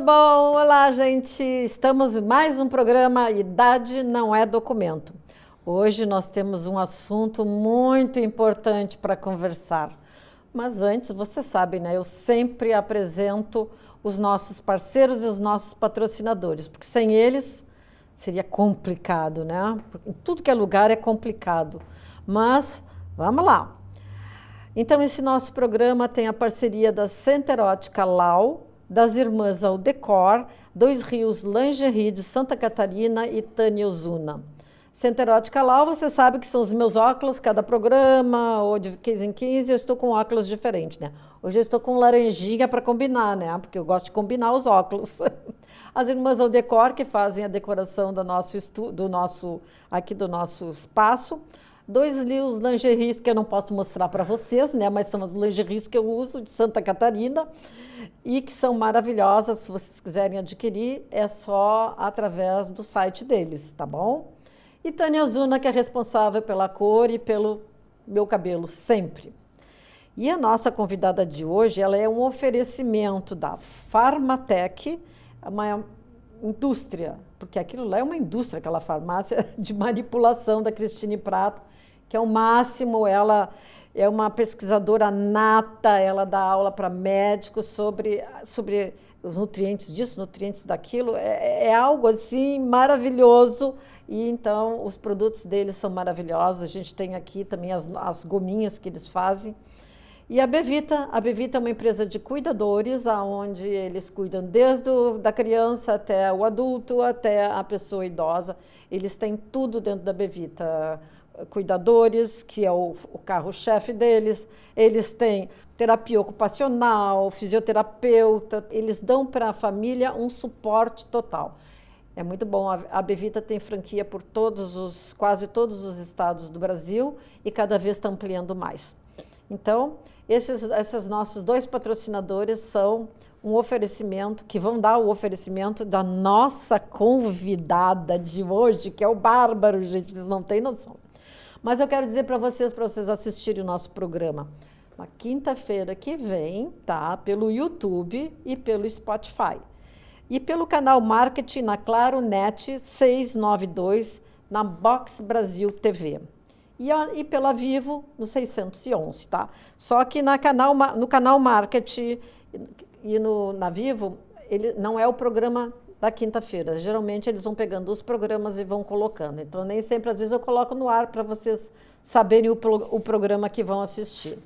bom? Olá, gente! Estamos em mais um programa Idade Não é Documento. Hoje nós temos um assunto muito importante para conversar. Mas antes, você sabe, né? Eu sempre apresento os nossos parceiros e os nossos patrocinadores, porque sem eles seria complicado, né? Em tudo que é lugar é complicado. Mas vamos lá! Então, esse nosso programa tem a parceria da Center Ótica Lau, das Irmãs Aldecor, Dois Rios Lingerie de Santa Catarina e Tânia Ozuna. Center Ótica Lau, você sabe que são os meus óculos, cada programa, ou de 15 em 15, eu estou com óculos diferentes, né? Hoje eu estou com laranjinha para combinar, né? Porque eu gosto de combinar os óculos. As Irmãs Aldecor, que fazem a decoração do nosso espaço. Dois Rios Lingeries que eu não posso mostrar para vocês, né? Mas são as lingeries que eu uso de Santa Catarina e que são maravilhosas. Se vocês quiserem adquirir, é só através do site deles, tá bom? E Tânia Ozuna, que é responsável pela cor e pelo meu cabelo, sempre. E a nossa convidada de hoje, ela é um oferecimento da Farmatec, uma indústria, porque aquilo lá é uma indústria, aquela farmácia de manipulação da Cristine Prato, que é o máximo. Ela é uma pesquisadora nata, ela dá aula para médicos sobre os nutrientes disso, nutrientes daquilo, é algo assim maravilhoso. E então os produtos deles são maravilhosos. A gente tem aqui também as gominhas que eles fazem. E a Bevita é uma empresa de cuidadores, onde eles cuidam desde da criança até o adulto, até a pessoa idosa. Eles têm tudo dentro da Bevita. Cuidadores, que é o carro-chefe deles, eles têm terapia ocupacional, fisioterapeuta, eles dão para a família um suporte total. É muito bom. A Bevita tem franquia por quase todos os estados do Brasil e cada vez está ampliando mais. Então, esses nossos dois patrocinadores são um oferecimento, que vão dar o oferecimento da nossa convidada de hoje, que é o Bárbaro, gente, vocês não têm noção. Mas eu quero dizer para vocês assistirem o nosso programa na quinta-feira que vem, tá? Pelo YouTube e pelo Spotify. E pelo canal Marketing na Claro Net 692, na Box Brasil TV. E pela Vivo no 611, tá? Só que no canal Marketing e na Vivo, ele não é o programa da quinta-feira. Geralmente eles vão pegando os programas e vão colocando. Então, nem sempre, às vezes, eu coloco no ar para vocês saberem o programa que vão assistir.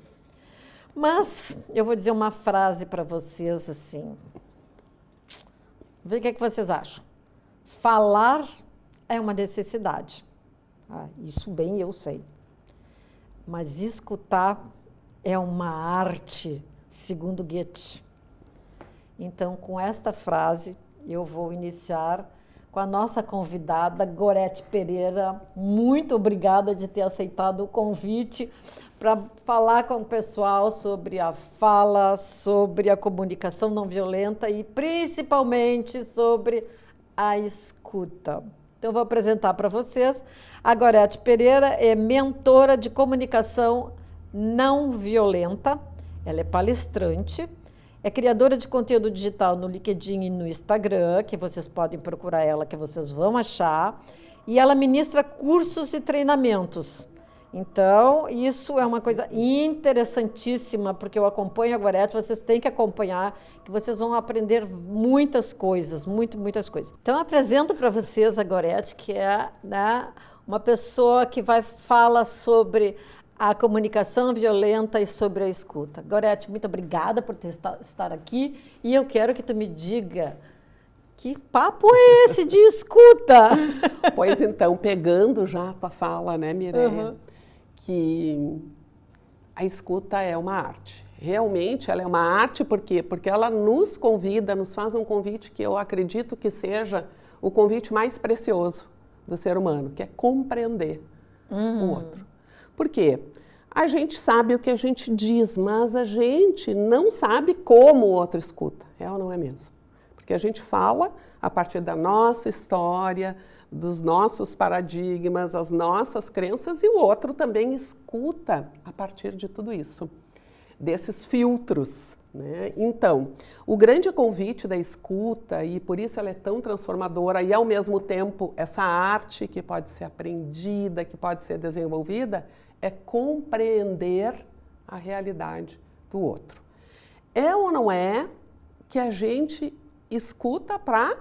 Mas eu vou dizer uma frase para vocês assim. Vê o que vocês acham. Falar é uma necessidade. Isso bem eu sei. Mas escutar é uma arte, segundo Goethe. Então, com esta frase, eu vou iniciar com a nossa convidada, Gorete Pereira. Muito obrigada de ter aceitado o convite para falar com o pessoal sobre a fala, sobre a comunicação não violenta e principalmente sobre a escuta. Então, eu vou apresentar para vocês. A Gorete Pereira é mentora de comunicação não violenta, ela é palestrante, é criadora de conteúdo digital no LinkedIn e no Instagram, que vocês podem procurar ela, que vocês vão achar. E ela ministra cursos e treinamentos. Então, isso é uma coisa interessantíssima, porque eu acompanho a Gorete, vocês têm que acompanhar, que vocês vão aprender muitas coisas, muitas coisas. Então, eu apresento para vocês a Gorete, que é, né, uma pessoa que fala sobre a comunicação violenta e sobre a escuta. Gorete, muito obrigada por estar aqui e eu quero que tu me diga que papo é esse de escuta? Pois então, pegando já a tua fala, né, Mireia, que a escuta é uma arte. Realmente ela é uma arte, por quê? Porque ela nos convida, nos faz um convite que eu acredito que seja o convite mais precioso do ser humano, que é compreender o outro. Por quê? A gente sabe o que a gente diz, mas a gente não sabe como o outro escuta. É ou não é mesmo? Porque a gente fala a partir da nossa história, dos nossos paradigmas, as nossas crenças, e o outro também escuta a partir de tudo isso, desses filtros né? Então, o grande convite da escuta, e por isso ela é tão transformadora, e ao mesmo tempo essa arte que pode ser aprendida, que pode ser desenvolvida, é compreender a realidade do outro. É ou não é que a gente escuta para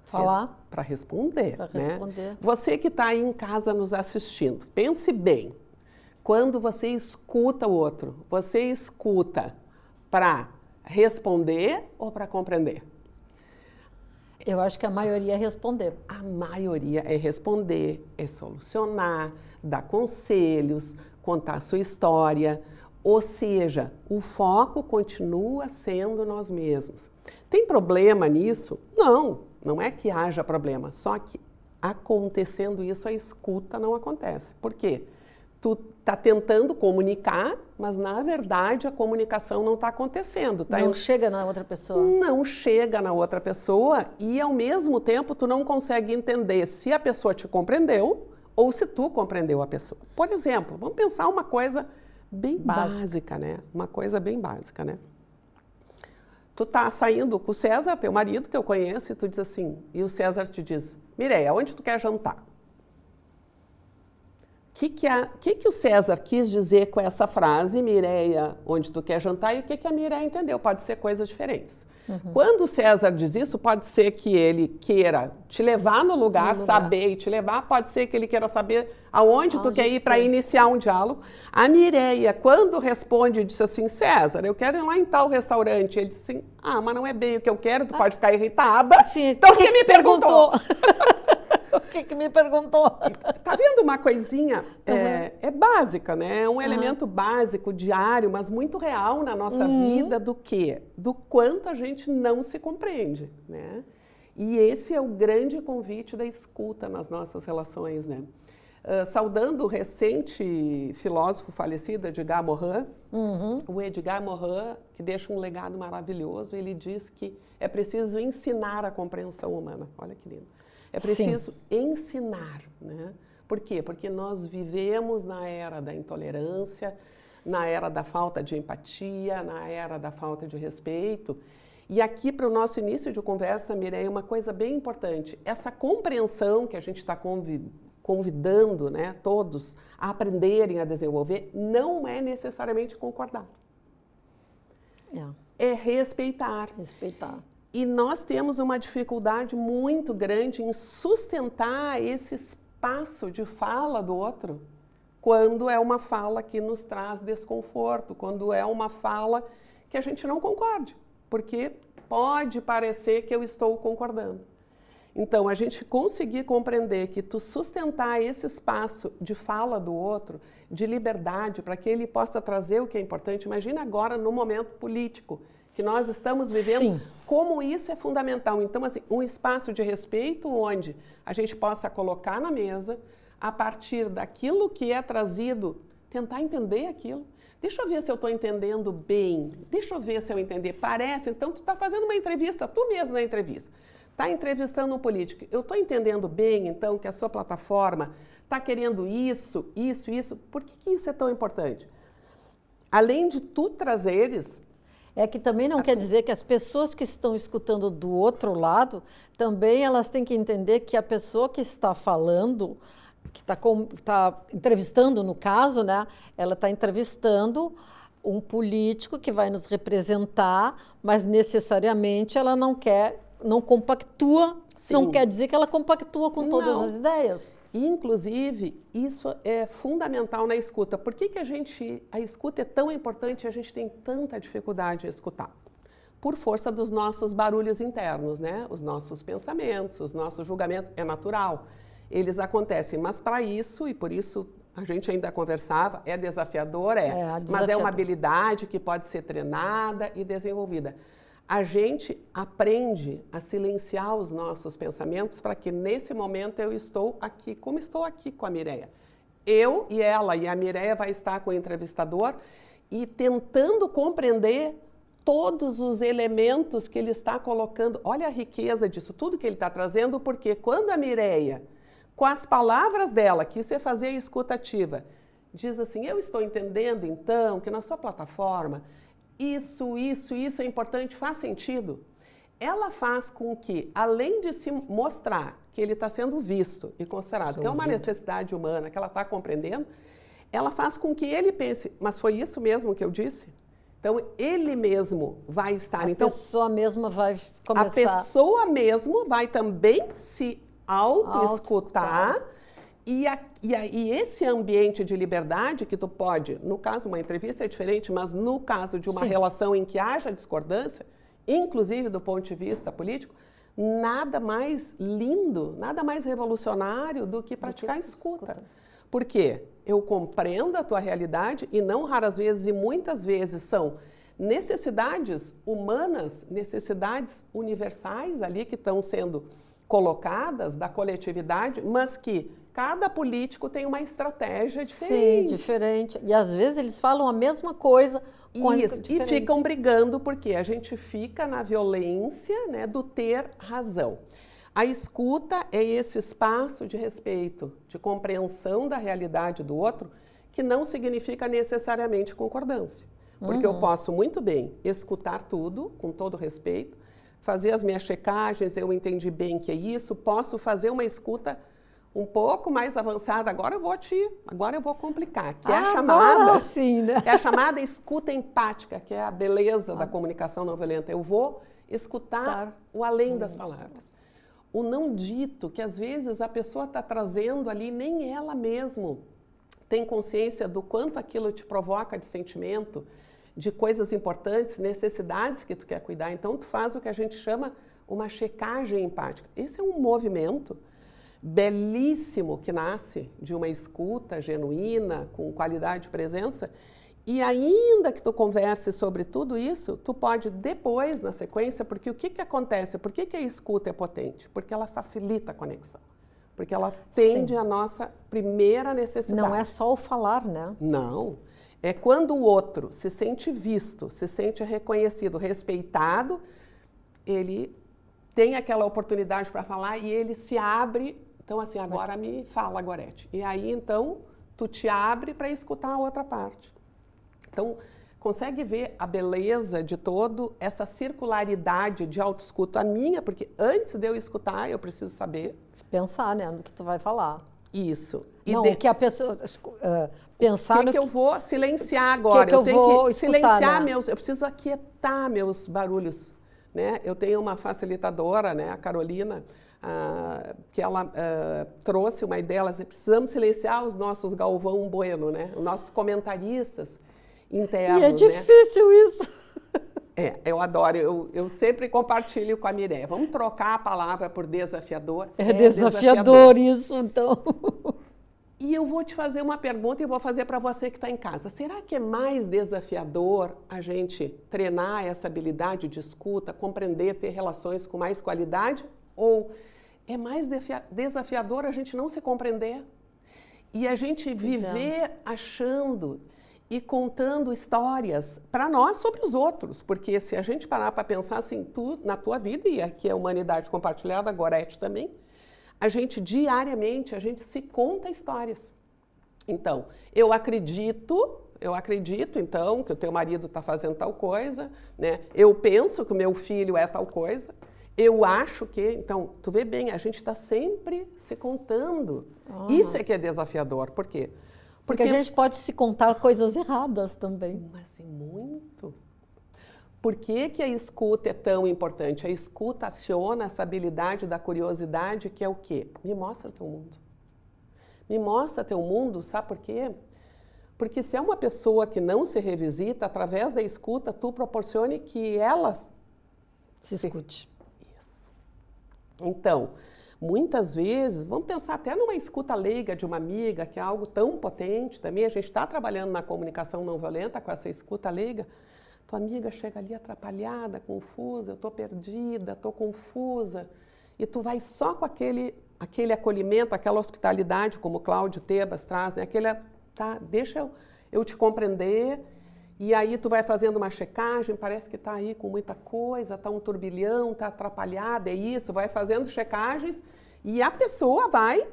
falar, para responder, para né? responder. Você que está aí em casa nos assistindo, pense bem. Quando você escuta o outro, você escuta para responder ou para compreender? Eu acho que a maioria é responder. A maioria é responder, é solucionar, dar conselhos, contar a sua história. Ou seja, o foco continua sendo nós mesmos. Tem problema nisso? Não, não é que haja problema, só que acontecendo isso, a escuta não acontece. Por quê? Tu está tentando comunicar, mas na verdade a comunicação não está acontecendo. Tá? Não chega na outra pessoa. Não chega na outra pessoa e ao mesmo tempo tu não consegue entender se a pessoa te compreendeu ou se tu compreendeu a pessoa. Por exemplo, vamos pensar uma coisa bem básica, né? Uma coisa bem básica, né? Tu tá saindo com o César, teu marido, que eu conheço, e tu diz assim, e o César te diz, Mireia, onde tu quer jantar? O que o César quis dizer com essa frase, Mireia, onde tu quer jantar, e o que a Mireia entendeu? Pode ser coisas diferentes. Quando o César diz isso, pode ser que ele queira te levar no lugar, saber e te levar, pode ser que ele queira saber aonde tu quer ir para iniciar um diálogo. A Mireia, quando responde, disse assim, César, eu quero ir lá em tal restaurante. Ele disse assim, mas não é bem o que eu quero, tu pode ficar irritada. Sim, então, o que me perguntou? O que me perguntou? Tá vendo uma coisinha? É básica, né? É um elemento básico, diário, mas muito real na nossa vida do quê? Do quanto a gente não se compreende, né? E esse é o grande convite da escuta nas nossas relações, né? Saudando o recente filósofo falecido, Edgar Morin, o Edgar Morin, que deixa um legado maravilhoso, ele diz que é preciso ensinar a compreensão humana. Olha que lindo. É preciso ensinar, né? Por quê? Porque nós vivemos na era da intolerância, na era da falta de empatia, na era da falta de respeito. E aqui, para o nosso início de conversa, Mireia, uma coisa bem importante. Essa compreensão que a gente está convidando, né, todos a aprenderem a desenvolver, não é necessariamente concordar. É respeitar. Respeitar. E nós temos uma dificuldade muito grande em sustentar esse espaço de fala do outro quando é uma fala que nos traz desconforto, quando é uma fala que a gente não concorde, porque pode parecer que eu estou concordando. Então, a gente conseguir compreender que tu sustentar esse espaço de fala do outro, de liberdade, para que ele possa trazer o que é importante. Imagina agora no momento político que nós estamos vivendo, como isso é fundamental. Então, assim, um espaço de respeito onde a gente possa colocar na mesa, a partir daquilo que é trazido, tentar entender aquilo. Deixa eu ver se eu estou entendendo bem, deixa eu ver se eu entender. Parece, então, tu está fazendo uma entrevista, tu mesmo na entrevista, está entrevistando um político. Eu estou entendendo bem, então, que a sua plataforma está querendo isso. Por que isso é tão importante? Além de tu trazeres... É que também não quer dizer que as pessoas que estão escutando do outro lado, também elas têm que entender que a pessoa que está falando, que está entrevistando no caso, né, ela está entrevistando um político que vai nos representar, mas necessariamente ela não compactua, não quer dizer que ela compactua com todas as ideias. Inclusive, isso é fundamental na escuta. Por que a escuta é tão importante e a gente tem tanta dificuldade em escutar? Por força dos nossos barulhos internos, né? Os nossos pensamentos, os nossos julgamentos, é natural. Eles acontecem, mas para isso, e por isso a gente ainda conversava, é desafiador, mas é uma habilidade que pode ser treinada e desenvolvida. A gente aprende a silenciar os nossos pensamentos para que nesse momento eu estou aqui, como estou aqui com a Mireia. Eu e ela, e a Mireia vai estar com o entrevistador e tentando compreender todos os elementos que ele está colocando. Olha a riqueza disso, tudo que ele está trazendo, porque quando a Mireia, com as palavras dela, que isso é fazer a escuta ativa, diz assim, eu estou entendendo então que na sua plataforma isso é importante, faz sentido. Ela faz com que, além de se mostrar que ele está sendo visto e considerado que é uma necessidade humana, que ela está compreendendo, ela faz com que ele pense, mas foi isso mesmo que eu disse? Então, ele mesmo vai estar... A pessoa mesma vai começar... A pessoa mesmo vai também se auto-escutar e esse ambiente de liberdade que tu pode, no caso uma entrevista é diferente, mas no caso de uma relação em que haja discordância, inclusive do ponto de vista político, nada mais lindo, nada mais revolucionário do que praticar a escuta. Por quê? Eu compreendo a tua realidade e não raras vezes e muitas vezes são necessidades humanas, necessidades universais ali que estão sendo colocadas da coletividade, mas que cada político tem uma estratégia diferente. Sim, diferente. E às vezes eles falam a mesma coisa. Isso, e ficam brigando porque a gente fica na violência, né, do ter razão. A escuta é esse espaço de respeito, de compreensão da realidade do outro, que não significa necessariamente concordância. Porque eu posso muito bem escutar tudo, com todo respeito, fazer as minhas checagens, eu entendi bem que é isso, posso fazer uma escuta um pouco mais avançada. Agora eu vou complicar, que é a chamada, sim, né? é a chamada escuta empática, que é a beleza da comunicação não violenta. Eu vou escutar o além das palavras. O não dito, que às vezes a pessoa está trazendo ali, nem ela mesmo tem consciência do quanto aquilo te provoca de sentimento, de coisas importantes, necessidades que tu quer cuidar. Então, tu faz o que a gente chama uma checagem empática. Esse é um movimento belíssimo que nasce de uma escuta genuína, com qualidade de presença. E ainda que tu converse sobre tudo isso, tu pode depois, na sequência, porque o que acontece? Por que a escuta é potente? Porque ela facilita a conexão. Porque ela atende a nossa primeira necessidade. Não é só o falar, né? Não. É quando o outro se sente visto, se sente reconhecido, respeitado, ele tem aquela oportunidade para falar e ele se abre. Então, assim, agora me fala, Gorete. E aí, então, tu te abre para escutar a outra parte. Então, consegue ver a beleza de todo essa circularidade de autoescuta a minha, porque antes de eu escutar, eu preciso saber... Pensar, né, no que tu vai falar. Isso. E não, que a pessoa... pensar no que eu vou silenciar agora. Que eu tenho vou que silenciar, né? Eu preciso aquietar meus barulhos. Né? Eu tenho uma facilitadora, né, a Carolina, que ela trouxe uma ideia, ela disse, precisamos silenciar os nossos Galvão Bueno, né? Os nossos comentaristas internos. E é difícil isso. Eu adoro, eu sempre compartilho com a Mireia. Vamos trocar a palavra por desafiador. É desafiador isso, então. E eu vou te fazer uma pergunta e vou fazer para você que está em casa. Será que é mais desafiador a gente treinar essa habilidade de escuta, compreender, ter relações com mais qualidade? Ou é mais desafiador a gente não se compreender? E a gente viver achando e contando histórias para nós sobre os outros. Porque se a gente parar para pensar assim, tu, na tua vida, e aqui é a humanidade compartilhada, a Gorete também, a gente diariamente, a gente se conta histórias. Então, eu acredito então que o teu marido está fazendo tal coisa, né? Eu penso que o meu filho é tal coisa, eu acho que... Então, tu vê bem, a gente está sempre se contando. Isso é que é desafiador. Por quê? Porque a gente pode se contar coisas erradas também. Mas muito. Por que a escuta é tão importante? A escuta aciona essa habilidade da curiosidade, que é o quê? Me mostra teu mundo. Me mostra teu mundo, sabe por quê? Porque se é uma pessoa que não se revisita, através da escuta, tu proporcione que ela se escute. Isso. Então, muitas vezes, vamos pensar até numa escuta leiga de uma amiga, que é algo tão potente também, a gente está trabalhando na comunicação não violenta com essa escuta leiga. Tua amiga chega ali atrapalhada, confusa, eu estou perdida, estou confusa. E tu vai só com aquele acolhimento, aquela hospitalidade, como o Cláudio Tebas traz, né? Deixa eu te compreender. E aí tu vai fazendo uma checagem, parece que está aí com muita coisa, está um turbilhão, está atrapalhada, é isso. Vai fazendo checagens e a pessoa vai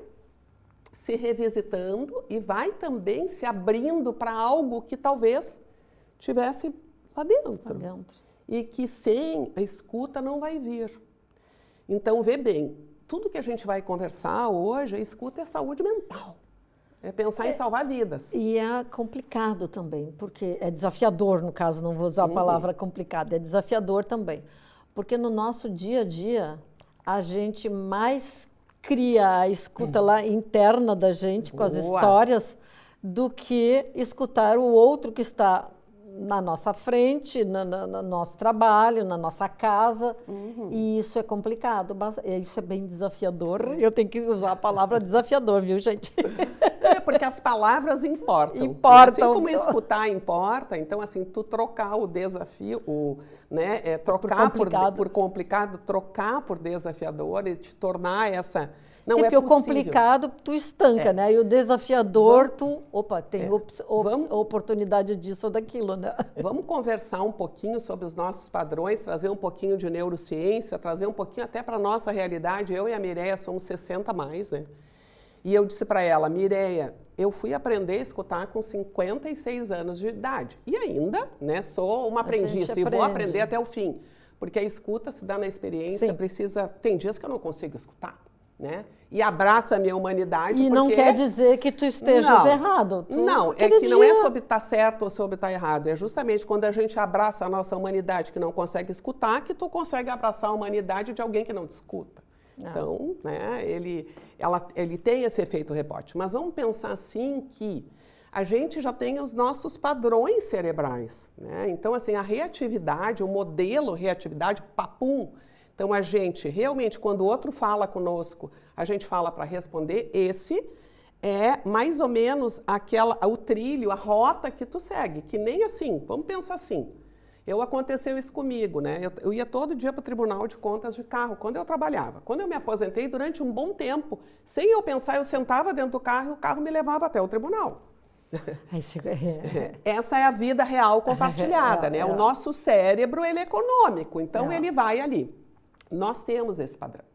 se revisitando e vai também se abrindo para algo que talvez tivesse lá dentro. Lá dentro. E que sem a escuta não vai vir. Então, vê bem, tudo que a gente vai conversar hoje, a escuta é saúde mental. É pensar em salvar vidas. E é complicado também, porque é desafiador, no caso, não vou usar a palavra complicado, é desafiador também. Porque no nosso dia a dia, a gente mais cria a escuta lá interna da gente, com as histórias, do que escutar o outro que está na nossa frente, no nosso trabalho, na nossa casa. E isso é complicado, isso é bem desafiador. Eu tenho que usar a palavra desafiador, viu, gente? Porque as palavras importam. Importam. Assim como escutar importa, então, assim, tu trocar o desafio, trocar por complicado, trocar por desafiador e te tornar essa... Não Sim, é porque possível. O complicado tu estanca, né? E o desafiador tem oportunidade disso ou daquilo, né? Vamos conversar um pouquinho sobre os nossos padrões, trazer um pouquinho de neurociência, trazer um pouquinho até para a nossa realidade. Eu e a Mireia somos 60 mais, né? E eu disse para ela, Mireia, eu fui aprender a escutar com 56 anos de idade. E ainda, né, sou uma aprendiz e vou aprender até o fim. Porque a escuta se dá na experiência, tem dias que eu não consigo escutar, né? E abraça a minha humanidade. E não quer dizer que tu estejas errado. Não, é que não é sobre estar certo ou sobre estar errado. É justamente quando a gente abraça a nossa humanidade que não consegue escutar, que tu consegue abraçar a humanidade de alguém que não te escuta. Então, né, ele tem esse efeito rebote. Mas vamos pensar assim que a gente já tem os nossos padrões cerebrais, né? Então, assim, a reatividade, o modelo reatividade, papum. Então, a gente realmente, quando o outro fala conosco, a gente fala para responder. Esse é mais ou menos o trilho, a rota que tu segue. Que nem assim, vamos pensar assim. Aconteceu isso comigo, né? Eu ia todo dia para o Tribunal de Contas de carro, quando eu trabalhava. Quando eu me aposentei, durante um bom tempo, sem eu pensar, eu sentava dentro do carro e o carro me levava até o tribunal. Essa é a vida real compartilhada, né? O nosso cérebro, ele é econômico, então ele vai ali. Nós temos esse padrão.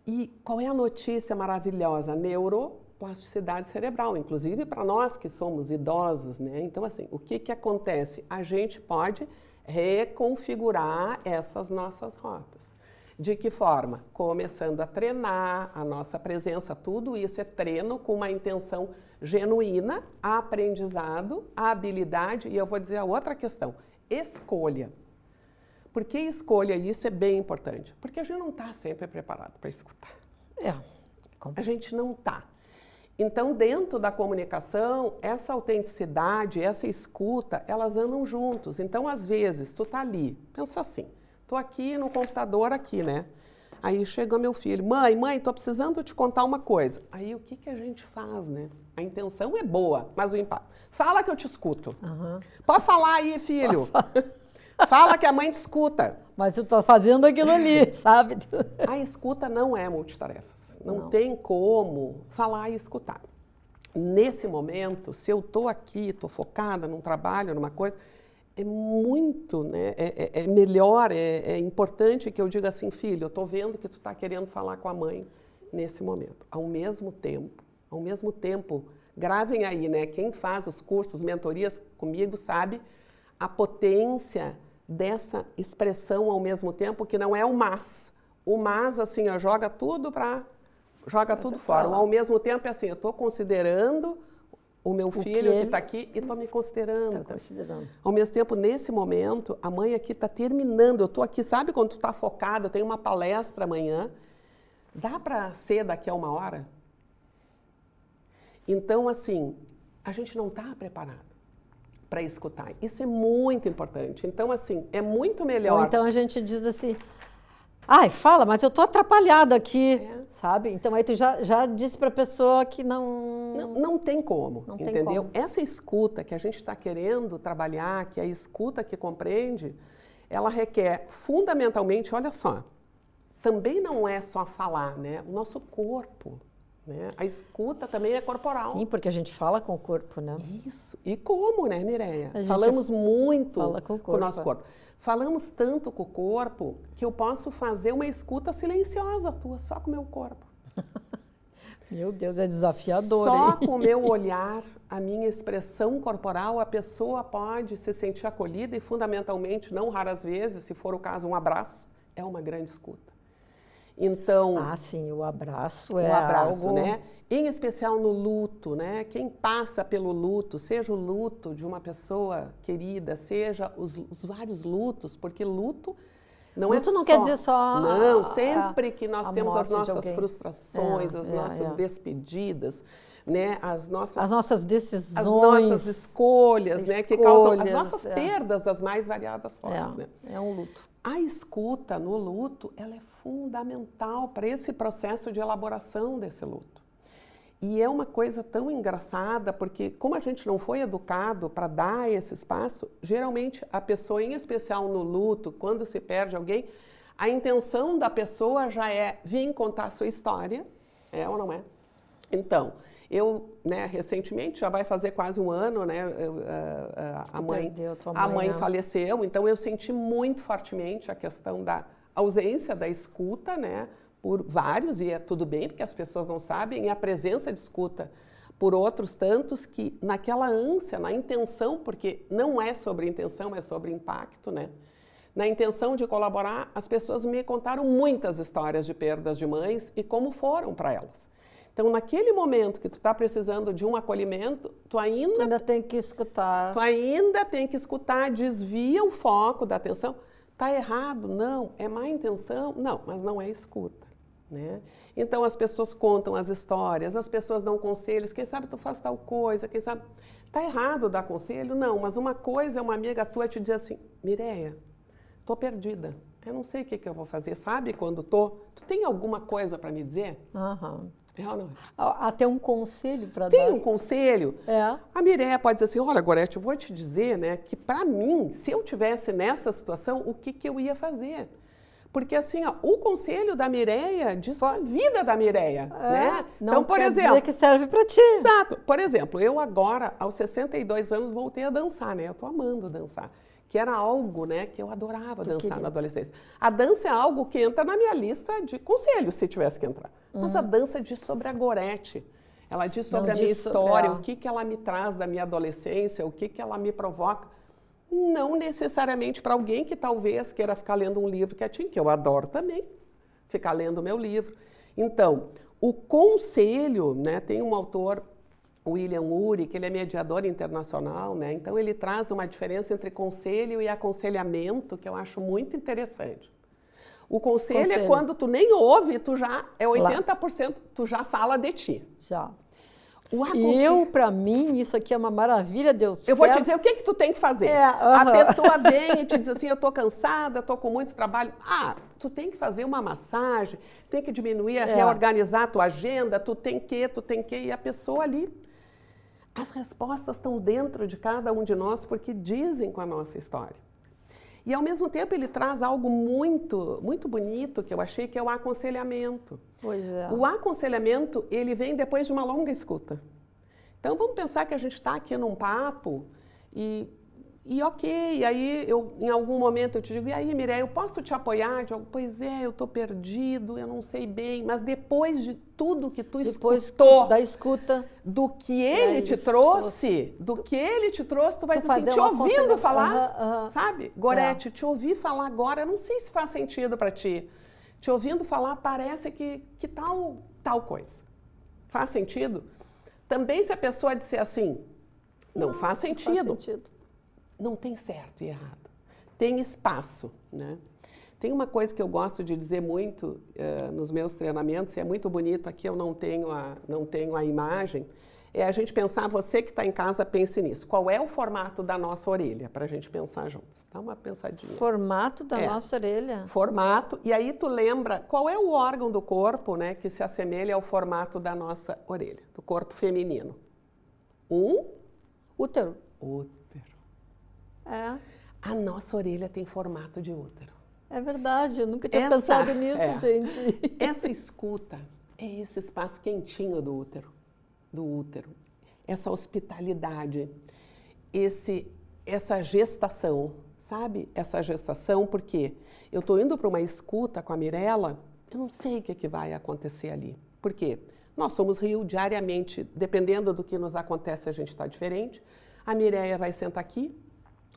E qual é a notícia maravilhosa? Neuroplasticidade cerebral, inclusive para nós que somos idosos, né? Então, assim, o que acontece? A gente pode reconfigurar essas nossas rotas. De que forma? Começando a treinar a nossa presença, tudo isso é treino com uma intenção genuína, aprendizado, habilidade, e eu vou dizer a outra questão, escolha. Por que escolha? Isso é bem importante. Porque a gente não está sempre preparado para escutar. A gente não está. Então, dentro da comunicação, essa autenticidade, essa escuta, elas andam juntos. Então, às vezes, tu tá ali, pensa assim, tô aqui no computador aqui, né? Aí chega meu filho, mãe, tô precisando te contar uma coisa. Aí o que a gente faz, né? A intenção é boa, mas o impacto... Fala que eu te escuto. Pode falar aí, filho. Fala que a mãe te escuta. Mas tu tá fazendo aquilo ali, sabe? A escuta não é multitarefas. Não tem como falar e escutar. Nesse momento, se eu estou aqui, estou focada num trabalho, numa coisa, é muito, né? É melhor, é importante que eu diga assim, filho, eu estou vendo que tu está querendo falar com a mãe nesse momento. Ao mesmo tempo, gravem aí, né? Quem faz os cursos, mentorias comigo, sabe a potência dessa expressão ao mesmo tempo, que não é o mas. O mas, assim, joga tudo fora. Ao mesmo tempo, é assim, eu estou considerando o meu filho que está aqui e estou me considerando. Ao mesmo tempo, nesse momento, a mãe aqui está terminando. Eu estou aqui, sabe quando tu está focado, eu tenho uma palestra amanhã. Dá para ser daqui a 1 hora? Então, assim, a gente não está preparado para escutar. Isso é muito importante. Então, assim, é muito melhor... Ou então a gente diz assim, fala, mas eu estou atrapalhada aqui, sabe? Então, aí tu já disse para a pessoa que não tem como, entendeu? Essa escuta que a gente está querendo trabalhar, que é a escuta que compreende, ela requer, fundamentalmente, olha só, também não é só falar, né? O nosso corpo... Né? A escuta também é corporal. Sim, porque a gente fala com o corpo, né? Isso. E como, né, Mireia? Falamos muito com o nosso corpo. Falamos tanto com o corpo que eu posso fazer uma escuta silenciosa tua, só com o meu corpo. Meu Deus, é desafiador, Só hein? com o meu olhar, a minha expressão corporal, a pessoa pode se sentir acolhida e, fundamentalmente, não raras vezes, se for o caso, um abraço, é uma grande escuta. Então, Ah, sim, o abraço o abraço, algo... né? Em especial no luto, né? Quem passa pelo luto, seja o luto de uma pessoa querida, seja os vários lutos, porque luto não é Luto não só... quer dizer só Não, sempre que nós a temos as morte de nossas alguém. frustrações, as nossas despedidas, né? As nossas decisões, as nossas escolhas, né? Que causam as escolhas, nossas perdas das mais variadas formas, né? É um luto. A escuta no luto, ela é fundamental para esse processo de elaboração desse luto. E é uma coisa tão engraçada, porque como a gente não foi educado para dar esse espaço, geralmente a pessoa, em especial no luto, quando se perde alguém, a intenção da pessoa já é vir contar a sua história, é ou não é? Então, eu, né, recentemente, já vai fazer quase um ano, né, a mãe faleceu, então eu senti muito fortemente a questão da ausência da escuta, né, por vários, e é tudo bem, porque as pessoas não sabem, e a presença de escuta por outros tantos que naquela ânsia, na intenção, porque não é sobre intenção, é sobre impacto, né? Na intenção de colaborar, as pessoas me contaram muitas histórias de perdas de mães e como foram para elas. Então, naquele momento que tu está precisando de um acolhimento, tu ainda tem que escutar. Tu ainda tem que escutar, desvia o foco da atenção. Tá errado? Não. É má intenção? Não, mas não é escuta. Né? Então as pessoas contam as histórias, as pessoas dão conselhos, quem sabe tu faz tal coisa, quem sabe... Tá errado dar conselho? Não, mas uma coisa é uma amiga tua te dizer assim, Mireia, tô perdida, eu não sei o que eu vou fazer, sabe quando tu tem alguma coisa para me dizer? Aham. É ou não é? Até um conselho para dar. Tem um conselho? É. A Mireia pode dizer assim, olha, Gorete, eu vou te dizer, né, que para mim, se eu tivesse nessa situação, o que eu ia fazer? Porque assim, ó, o conselho da Mireia diz com a vida da Mireia, né? Não então, por quer exemplo, dizer que serve para ti. Exato. Por exemplo, eu agora, aos 62 anos, voltei a dançar, né? Eu tô amando dançar. Que era algo, né, que eu adorava dançar na adolescência. A dança é algo que entra na minha lista de conselhos, se tivesse que entrar. Mas a dança diz sobre a Gorete. Ela diz sobre a minha história, o que ela me traz da minha adolescência, o que ela me provoca. Não necessariamente para alguém que talvez queira ficar lendo um livro quietinho, que eu adoro também, ficar lendo o meu livro. Então, o conselho, né, tem um autor, William Ury, que ele é mediador internacional, né, então ele traz uma diferença entre conselho e aconselhamento, que eu acho muito interessante. O conselho é quando tu nem ouve, tu já, é 80%, tu já fala de ti. Já. Eu, para mim, isso aqui é uma maravilha, deu certo. Eu vou te dizer o que tu tem que fazer. A pessoa vem e te diz assim, eu tô cansada, tô com muito trabalho. Ah, tu tem que fazer uma massagem, tem que diminuir, reorganizar a tua agenda, tu tem que, e a pessoa ali. As respostas estão dentro de cada um de nós porque dizem com a nossa história. E, ao mesmo tempo, ele traz algo muito, muito bonito que eu achei, que é o aconselhamento. Pois é. O aconselhamento, ele vem depois de uma longa escuta. Então, vamos pensar que a gente está aqui num papo e ok, aí em algum momento eu te digo, e aí, Mireia, eu posso te apoiar? Pois é, eu estou perdido, eu não sei bem, mas depois de tudo que tu escutou, da escuta, do que ele te trouxe, tu vai dizer assim, te ouvindo falar, sabe? Gorete, te ouvir falar agora, eu não sei se faz sentido para ti. Te ouvindo falar, parece que tal coisa. Faz sentido? Também se a pessoa disser assim, não faz sentido. Não tem certo e errado. Tem espaço, né? Tem uma coisa que eu gosto de dizer muito nos meus treinamentos, e é muito bonito, aqui eu não tenho a imagem, é a gente pensar, você que está em casa, pense nisso. Qual é o formato da nossa orelha, para a gente pensar juntos? Dá uma pensadinha. Formato da nossa orelha? Formato, e aí tu lembra qual é o órgão do corpo, né, que se assemelha ao formato da nossa orelha, do corpo feminino? Útero. Útero. É. A nossa orelha tem formato de útero. É verdade, eu nunca tinha pensado nisso, gente. Essa escuta é esse espaço quentinho do útero. Essa hospitalidade, essa gestação, sabe? Essa gestação, porque eu estou indo para uma escuta com a Mirella, eu não sei o que vai acontecer ali. Por quê? Nós somos Rio diariamente, dependendo do que nos acontece, a gente está diferente. A Mireia vai sentar aqui,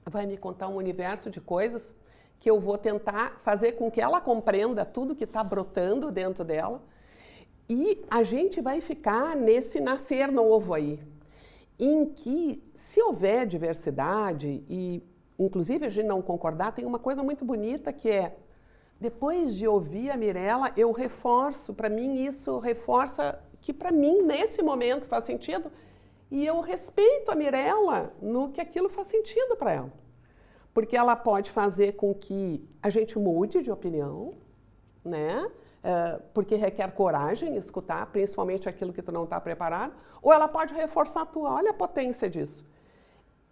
vai me contar um universo de coisas que eu vou tentar fazer com que ela compreenda tudo que está brotando dentro dela. E a gente vai ficar nesse nascer novo aí, em que, se houver diversidade, e inclusive a gente não concordar, tem uma coisa muito bonita que é, depois de ouvir a Mirella, eu reforço, para mim isso reforça que para mim, nesse momento, faz sentido, e eu respeito a Mirella no que aquilo faz sentido para ela. Porque ela pode fazer com que a gente mude de opinião, né? Porque requer coragem escutar, principalmente aquilo que tu não está preparado, ou ela pode reforçar a tua, olha a potência disso.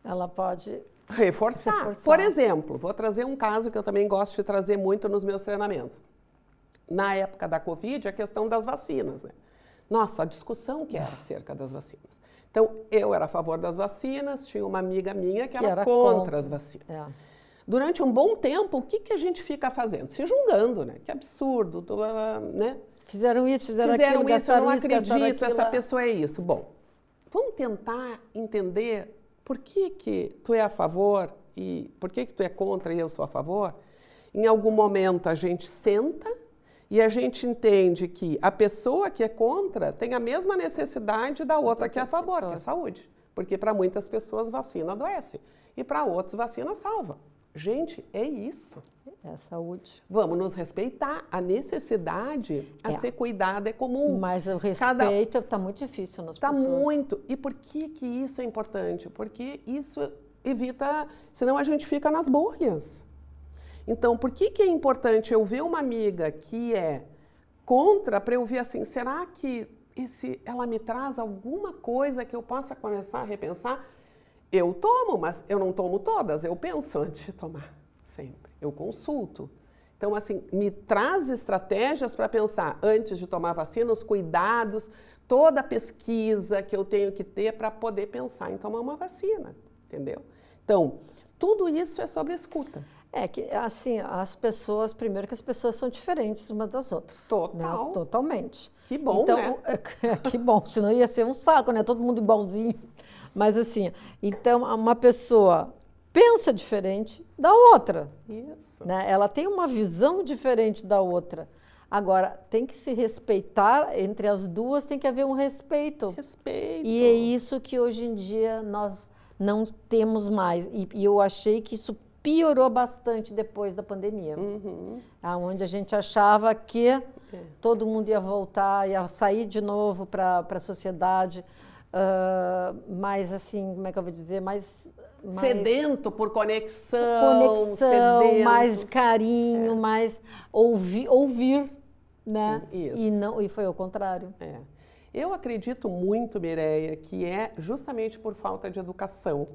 Ela pode reforçar. Por exemplo, vou trazer um caso que eu também gosto de trazer muito nos meus treinamentos. Na época da Covid, a questão das vacinas, né? Nossa, a discussão que era acerca das vacinas. Então, eu era a favor das vacinas, tinha uma amiga minha que era contra as vacinas. É. Durante um bom tempo, o que a gente fica fazendo? Se julgando, né? Que absurdo, né? Fizeram isso, fizeram aquilo, isso, eu não acredito, essa pessoa é isso. Bom, vamos tentar entender por que tu é a favor e por que tu é contra e eu sou a favor. Em algum momento a gente senta e a gente entende que a pessoa que é contra tem a mesma necessidade da outra que é a favor, que é a saúde. Porque para muitas pessoas vacina adoece e para outros vacina salva. Gente, é isso. É saúde. Vamos nos respeitar. A necessidade a ser cuidada é comum. Mas o respeito está muito difícil nas pessoas. Está muito. E por que isso é importante? Porque isso evita... Senão a gente fica nas bolhas. Então, por que é importante eu ver uma amiga que é contra para eu ver assim, será que ela me traz alguma coisa que eu possa começar a repensar? Eu tomo, mas eu não tomo todas, eu penso antes de tomar, sempre. Eu consulto. Então, assim, me traz estratégias para pensar antes de tomar vacina, os cuidados, toda a pesquisa que eu tenho que ter para poder pensar em tomar uma vacina, entendeu? Então, tudo isso é sobre escuta. É que, assim, as pessoas, primeiro que as pessoas são diferentes umas das outras. Total. Né? Totalmente. Que bom, então, né? Que bom, senão ia ser um saco, né? Todo mundo igualzinho. Mas assim, então uma pessoa pensa diferente da outra. Isso. Né? Ela tem uma visão diferente da outra. Agora, tem que se respeitar, entre as duas tem que haver um respeito. Respeito. E é isso que hoje em dia nós não temos mais. E eu achei que isso piorou bastante depois da pandemia. Uhum. Onde a gente achava que todo mundo ia voltar, ia sair de novo para a sociedade. Mais assim, como é que eu vou dizer, mais sedento por conexão, sedento. Mais carinho, mais ouvir, né? Isso. E foi ao contrário. Eu acredito muito, Mireia, que é justamente por falta de educação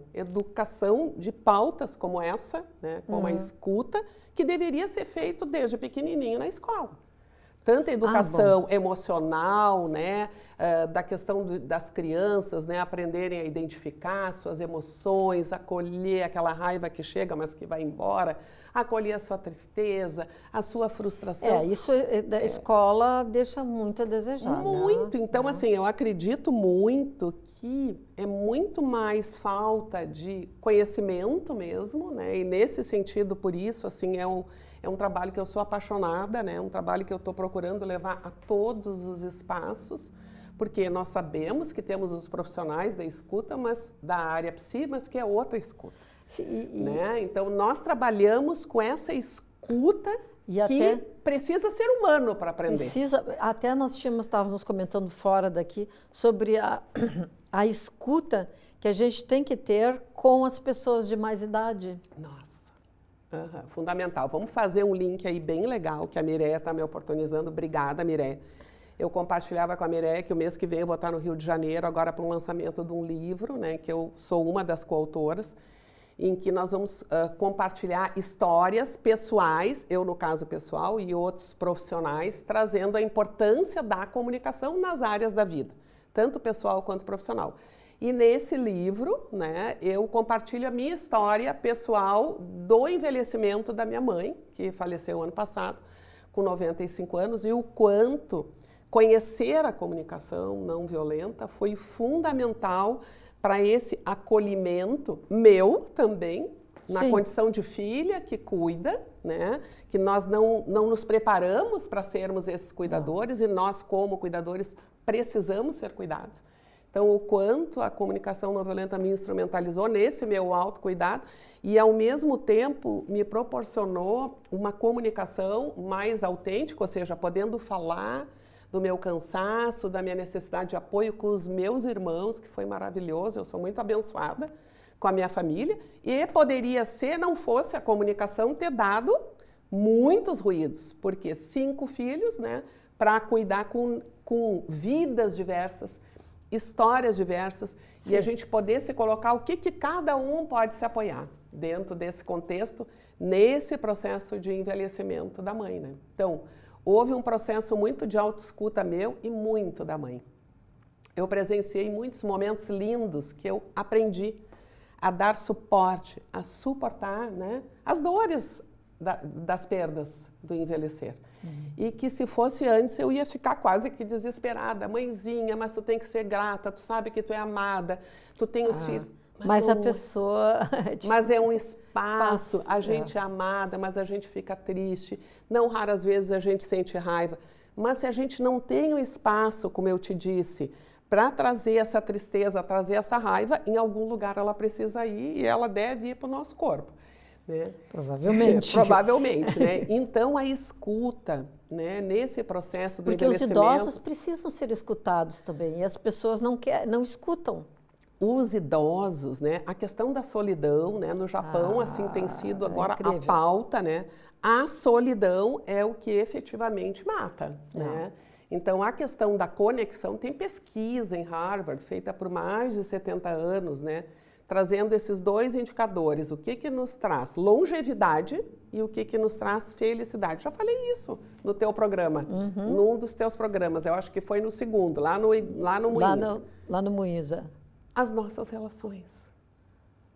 de pautas como essa, né, como a escuta, que deveria ser feito desde pequenininho na escola. Tanta educação emocional, né, da questão das crianças, né, aprenderem a identificar suas emoções, acolher aquela raiva que chega, mas que vai embora, acolher a sua tristeza, a sua frustração. Isso da escola deixa muito a desejar. Muito. Né? Então, assim, eu acredito muito que é muito mais falta de conhecimento mesmo, né, e nesse sentido, por isso, assim, é um trabalho que eu sou apaixonada, né? Um trabalho que eu estou procurando levar a todos os espaços, porque nós sabemos que temos os profissionais da escuta, mas da área psi, mas que é outra escuta. Né? Então, nós trabalhamos com essa escuta que precisa ser humano para aprender. Até nós estávamos comentando fora daqui sobre a escuta que a gente tem que ter com as pessoas de mais idade. Nossa. Fundamental. Vamos fazer um link aí bem legal que a Mireia está me oportunizando. Obrigada, Mireia. Eu compartilhava com a Mireia que o mês que vem eu vou estar no Rio de Janeiro, agora para o lançamento de um livro, né, que eu sou uma das coautoras, em que nós vamos compartilhar histórias pessoais, eu no caso pessoal, e outros profissionais, trazendo a importância da comunicação nas áreas da vida, tanto pessoal quanto profissional. E nesse livro, né, eu compartilho a minha história pessoal do envelhecimento da minha mãe, que faleceu ano passado, com 95 anos, e o quanto, conhecer a comunicação não violenta foi fundamental para esse acolhimento meu também, na condição de filha que cuida, né? Que nós não nos preparamos para sermos esses cuidadores e nós, como cuidadores, precisamos ser cuidados. Então, o quanto a comunicação não violenta me instrumentalizou nesse meu autocuidado e, ao mesmo tempo, me proporcionou uma comunicação mais autêntica, ou seja, podendo falar do meu cansaço, da minha necessidade de apoio com os meus irmãos, que foi maravilhoso, eu sou muito abençoada com a minha família, e poderia ser, não fosse a comunicação, ter dado muitos ruídos, porque 5 filhos, né, para cuidar com vidas diversas, histórias diversas, e a gente poder se colocar o que cada um pode se apoiar dentro desse contexto, nesse processo de envelhecimento da mãe, né? Então, houve um processo muito de autoescuta meu e muito da mãe. Eu presenciei muitos momentos lindos que eu aprendi a dar suporte, a suportar, né, as dores das perdas do envelhecer. E que se fosse antes eu ia ficar quase que desesperada. Mãezinha, mas tu tem que ser grata, tu sabe que tu é amada, tu tem os filhos. Mas a pessoa... Mas é um espaço, a gente é amada, mas a gente fica triste. Não raras vezes a gente sente raiva. Mas se a gente não tem o espaço, como eu te disse, para trazer essa tristeza, trazer essa raiva, em algum lugar ela precisa ir e ela deve ir para o nosso corpo. Né? Provavelmente. Provavelmente, né? Então, a escuta, né, nesse processo do envelhecimento... Porque os idosos precisam ser escutados também, e as pessoas não escutam. Os idosos, né, a questão da solidão, né, no Japão, assim, tem sido agora a pauta, né? A solidão é o que efetivamente mata, né? Então, a questão da conexão, tem pesquisa em Harvard, feita por mais de 70 anos, né? Trazendo esses 2 indicadores, o que nos traz longevidade e o que nos traz felicidade. Já falei isso no teu programa, num dos teus programas, eu acho que foi no segundo, lá no Moinhos. Lá no Moinhos, As nossas relações.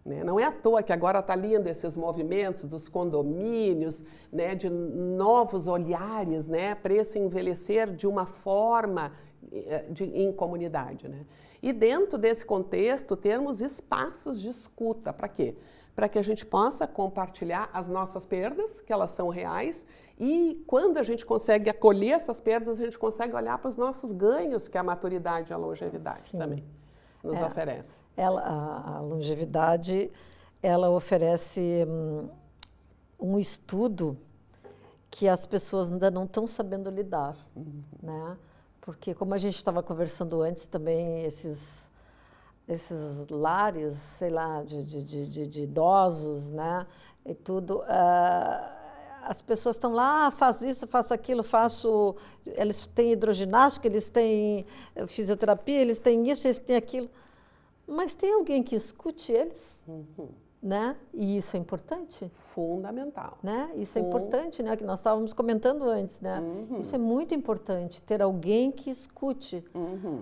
Né? Não é à toa que agora está lindo esses movimentos dos condomínios, né, de novos olhares, né, para esse envelhecer de uma forma em comunidade. Né? E dentro desse contexto, termos espaços de escuta. Para quê? Para que a gente possa compartilhar as nossas perdas, que elas são reais, e quando a gente consegue acolher essas perdas, a gente consegue olhar para os nossos ganhos, que é a maturidade e a longevidade também nos oferece. A longevidade, ela oferece um estudo que as pessoas ainda não estão sabendo lidar, né? Porque, como a gente estava conversando antes também, esses lares, sei lá, de idosos, né? E tudo, as pessoas estão lá, faço isso, faço aquilo, eles têm hidroginástica, eles têm fisioterapia, eles têm isso, eles têm aquilo. Mas tem alguém que escute eles, né? E isso é importante. Fundamental. Né? Isso é importante, né? Que nós estávamos comentando antes, né? Isso é muito importante, ter alguém que escute.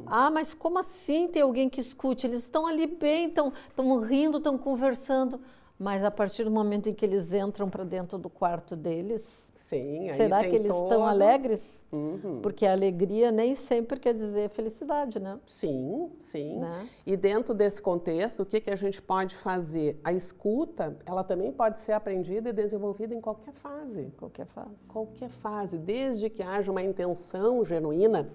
Ah, mas como assim ter alguém que escute? Eles estão ali bem, estão rindo, estão conversando, mas a partir do momento em que eles entram para dentro do quarto deles, sim, aí será que eles estão alegres? Porque a alegria nem sempre quer dizer felicidade, né? Sim, sim. Né? E dentro desse contexto, o que a gente pode fazer? A escuta, ela também pode ser aprendida e desenvolvida em qualquer fase. Qualquer fase. Qualquer fase, desde que haja uma intenção genuína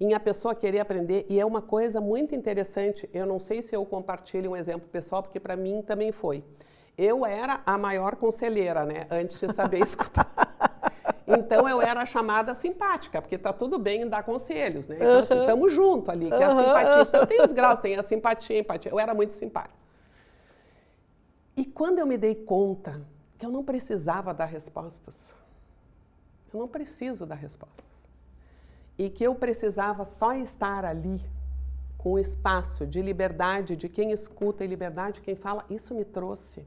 em a pessoa querer aprender. E é uma coisa muito interessante, eu não sei se eu compartilho um exemplo pessoal, porque para mim também foi. Eu era a maior conselheira, né, antes de saber escutar. Então, eu era chamada simpática, porque tá tudo bem em dar conselhos, né? Então, assim, estamos juntos ali, que é a simpatia. Então, tem os graus, tem a simpatia, a empatia. Eu era muito simpática. E quando eu me dei conta que eu não precisava dar respostas, eu não preciso dar respostas, e que eu precisava só estar ali, com o espaço de liberdade de quem escuta e liberdade de quem fala, isso me trouxe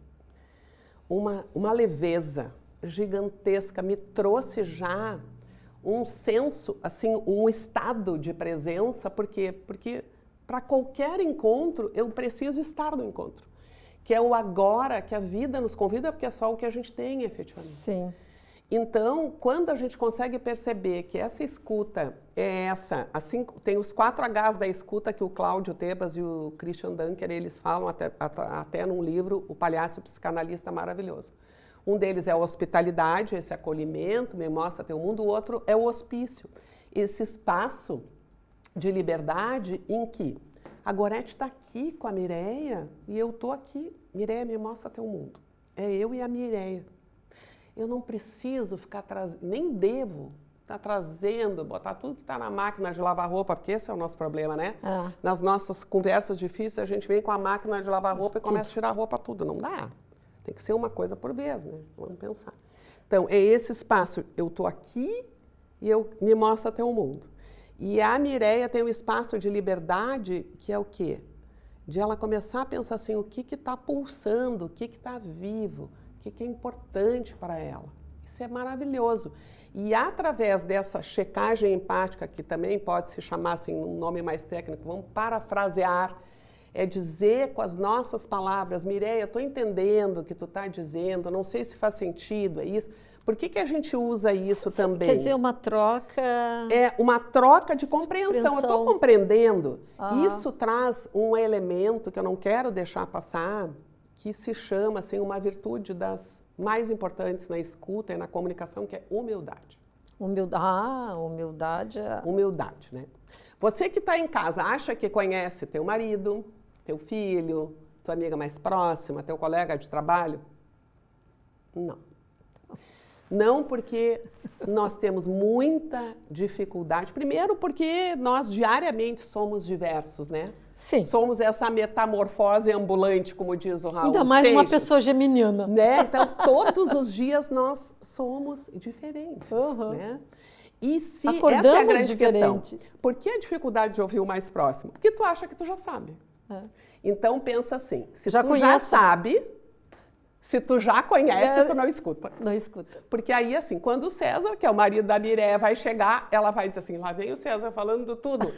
uma leveza gigantesca, me trouxe já um senso, assim, um estado de presença, porque para qualquer encontro eu preciso estar no encontro, que é o agora que a vida nos convida, porque é só o que a gente tem efetivamente. Sim. Então, quando a gente consegue perceber que essa escuta é essa, assim, tem os 4 Hs da escuta que o Cláudio Tebas e o Christian Dunker, eles falam até num livro, O Palhaço Psicanalista Maravilhoso. Um deles é a hospitalidade, esse acolhimento, me mostra teu mundo. O outro é o hospício, esse espaço de liberdade em que a Gorete está aqui com a Mireia e eu estou aqui. Mireia, me mostra teu mundo. É eu e a Mireia. Eu não preciso ficar trazendo, nem devo estar trazendo, botar tudo que está na máquina de lavar roupa, porque esse é o nosso problema, né? Nas nossas conversas difíceis, a gente vem com a máquina de lavar roupa e começa a tirar roupa tudo. Não dá. Tem que ser uma coisa por vez, né? Vamos pensar. Então, é esse espaço. Eu estou aqui e eu me mostra teu mundo. E a Mireia tem um espaço de liberdade que é o quê? De ela começar a pensar assim, o que está pulsando, o que está vivo, o que é importante para ela. Isso é maravilhoso. E através dessa checagem empática, que também pode se chamar assim, um nome mais técnico, vamos parafrasear, é dizer com as nossas palavras, Mireia, eu estou entendendo o que tu está dizendo, não sei se faz sentido, é isso. Por que a gente usa isso também? Quer dizer, uma troca... É uma troca de compreensão. Eu estou compreendendo. Isso traz um elemento que eu não quero deixar passar, que se chama assim, uma virtude das mais importantes na escuta e na comunicação, que é humildade. Humildade é... Humildade, né? Você que está em casa, acha que conhece teu marido, teu filho, tua amiga mais próxima, teu colega de trabalho? Não. Não, porque nós temos muita dificuldade. Primeiro, porque nós diariamente somos diversos, né? Sim. Somos essa metamorfose ambulante, como diz o Raul Ainda mais Seixas, uma pessoa geminiana. né? Então, todos os dias nós somos diferentes, né? E se acordamos essa é a grande diferente. questão. Por que a dificuldade de ouvir o mais próximo? Porque tu acha que tu já sabe. Então, pensa assim, se tu já sabe... Se tu já conhece, tu não escuta. Não escuta. Porque aí, assim, quando o César, que é o marido da Mireia, vai chegar, ela vai dizer assim, lá vem o César falando de tudo.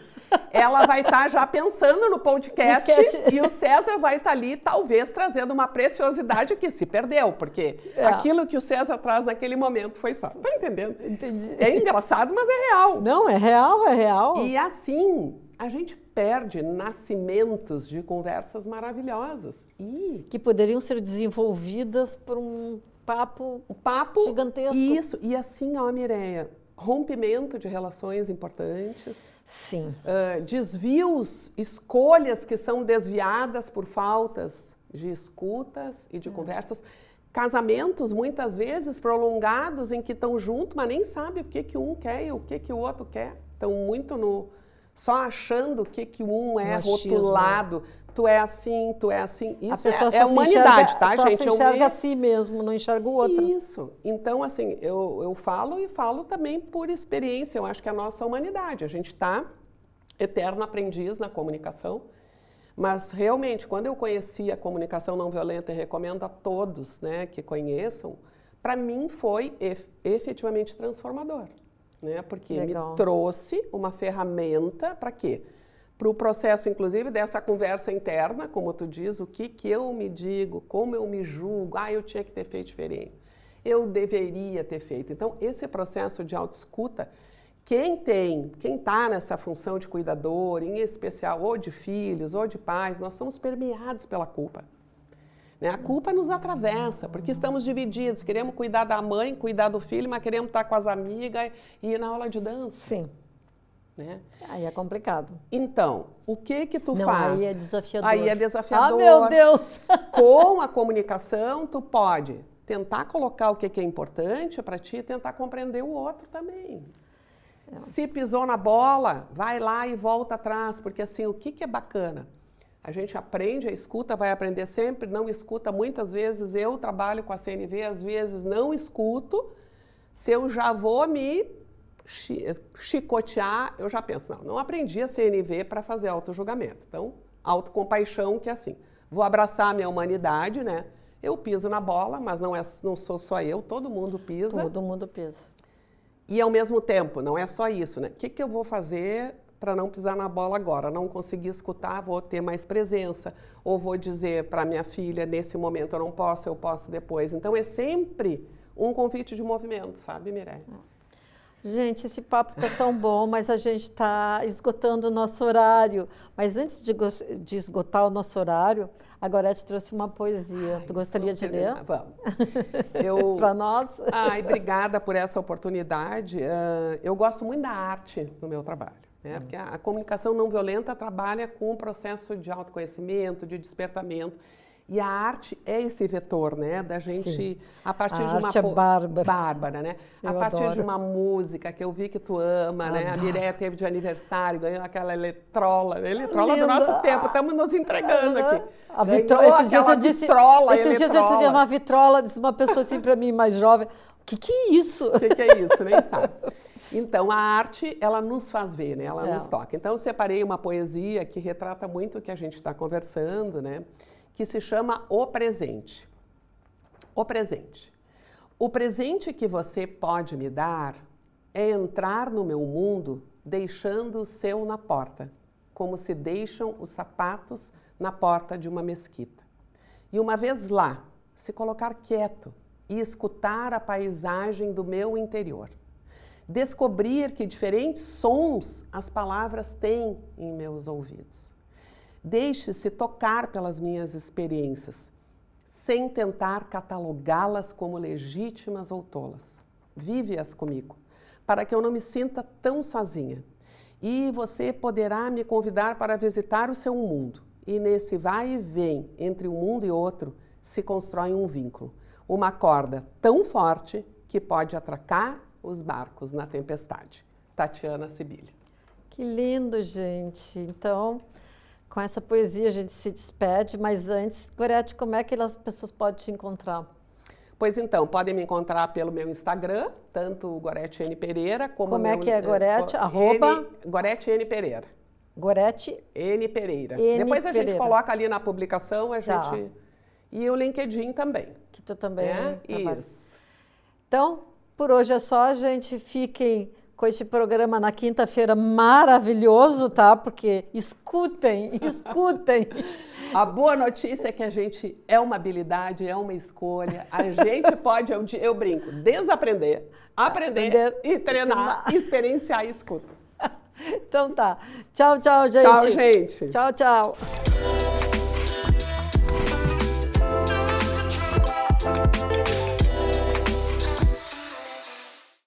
Ela vai estar já pensando no podcast e o César vai estar ali, talvez, trazendo uma preciosidade que se perdeu, porque aquilo que o César traz naquele momento foi só. Tá entendendo? Entendi. É engraçado, mas é real. Não, é real, é real. E assim, a gente perde nascimentos de conversas maravilhosas. Que poderiam ser desenvolvidas por um papo gigantesco. Isso. E assim, ó, Mireia, rompimento de relações importantes. Sim. Desvios, escolhas que são desviadas por faltas de escutas e de conversas. Casamentos, muitas vezes, prolongados, em que estão juntos, mas nem sabem o que um quer e o que o outro quer. Estão muito só achando o que um é rotulado. Tu é assim, tu é assim. Isso é humanidade, tá, gente? Só se enxerga a si mesmo, não enxerga o outro. Isso. Então, assim, eu falo e falo também por experiência. Eu acho que é a nossa humanidade. A gente está eterno aprendiz na comunicação. Mas, realmente, quando eu conheci a comunicação não violenta e recomendo a todos, né, que conheçam, para mim foi efetivamente transformador. Né? Porque Legal. Me trouxe uma ferramenta para quê? Para o processo, inclusive, dessa conversa interna, como tu diz, o que eu me digo, como eu me julgo, eu tinha que ter feito diferente, eu deveria ter feito. Então, esse processo de autoescuta, quem está nessa função de cuidador, em especial ou de filhos ou de pais, nós somos permeados pela culpa. A culpa nos atravessa, porque estamos divididos. Queremos cuidar da mãe, cuidar do filho, mas queremos estar com as amigas e ir na aula de dança. Sim. Né? Aí é complicado. Então, o que tu faz? Aí é desafiador. Aí é desafiador. Meu Deus! Com a comunicação, tu pode tentar colocar o que é importante para ti e tentar compreender o outro também. Se pisou na bola, vai lá e volta atrás, porque assim, o que é bacana? A gente aprende, a escuta vai aprender sempre, não escuta muitas vezes. Eu trabalho com a CNV, às vezes não escuto. Se eu já vou me chicotear, eu já penso, não aprendi a CNV para fazer autojulgamento. Então, autocompaixão, que é assim, vou abraçar a minha humanidade, né? Eu piso na bola, mas não sou só eu, todo mundo pisa. Todo mundo pisa. E ao mesmo tempo, não é só isso, né? O que eu vou fazer para não pisar na bola agora? Não conseguir escutar, vou ter mais presença. Ou vou dizer para minha filha, nesse momento eu não posso, eu posso depois. Então é sempre um convite de movimento, sabe, Mireia? Gente, esse papo está tão bom, mas a gente está esgotando o nosso horário. Mas antes de esgotar o nosso horário, a Gorete trouxe uma poesia. Tu gostaria de ler? Vamos. Para nós? Obrigada por essa oportunidade. Eu gosto muito da arte no meu trabalho, né? Porque a comunicação não violenta trabalha com um processo de autoconhecimento, de despertamento. E a arte é esse vetor, né? Da gente, Sim. a partir de uma... arte é bárbara. Bárbara, né? A partir de uma música que eu vi que tu ama, né? A Mireia teve de aniversário, ganhou aquela eletrola, né? Eletrola do nosso tempo, estamos nos entregando aqui. A vitrola, esses dias eu disse, uma vitrola, disse uma pessoa assim para mim, mais jovem, o que é isso? O que é isso? Nem sabe. Então, a arte, ela nos faz ver, né? Ela nos toca. Então, eu separei uma poesia que retrata muito o que a gente está conversando, né? Que se chama O Presente. O presente. O presente que você pode me dar é entrar no meu mundo deixando o seu na porta, como se deixam os sapatos na porta de uma mesquita. E uma vez lá, se colocar quieto e escutar a paisagem do meu interior. Descobrir que diferentes sons as palavras têm em meus ouvidos. Deixe-se tocar pelas minhas experiências, sem tentar catalogá-las como legítimas ou tolas. Vive-as comigo, para que eu não me sinta tão sozinha. E você poderá me convidar para visitar o seu mundo. E nesse vai e vem entre um mundo e outro, se constrói um vínculo. Uma corda tão forte que pode atracar os barcos na tempestade. Tatiana Sibília. Que lindo, gente. Então... Com essa poesia a gente se despede, mas antes, Gorete, como é que as pessoas podem te encontrar? Pois então, podem me encontrar pelo meu Instagram, tanto Gorete N. Pereira, como é que é Gorete? Gorete N. Pereira. Gorete N. Pereira. N. Depois a Pereira. gente coloca ali na publicação, a gente... E o LinkedIn também. Que tu também Isso. Então, por hoje é só, gente. Fiquem com este programa na quinta-feira maravilhoso, tá? Porque escutem. A boa notícia é que a gente é uma habilidade, é uma escolha. A gente pode, eu brinco, desaprender, aprender e treinar, experienciar e escuta. Então tá. Tchau, gente. Tchau, gente. Tchau.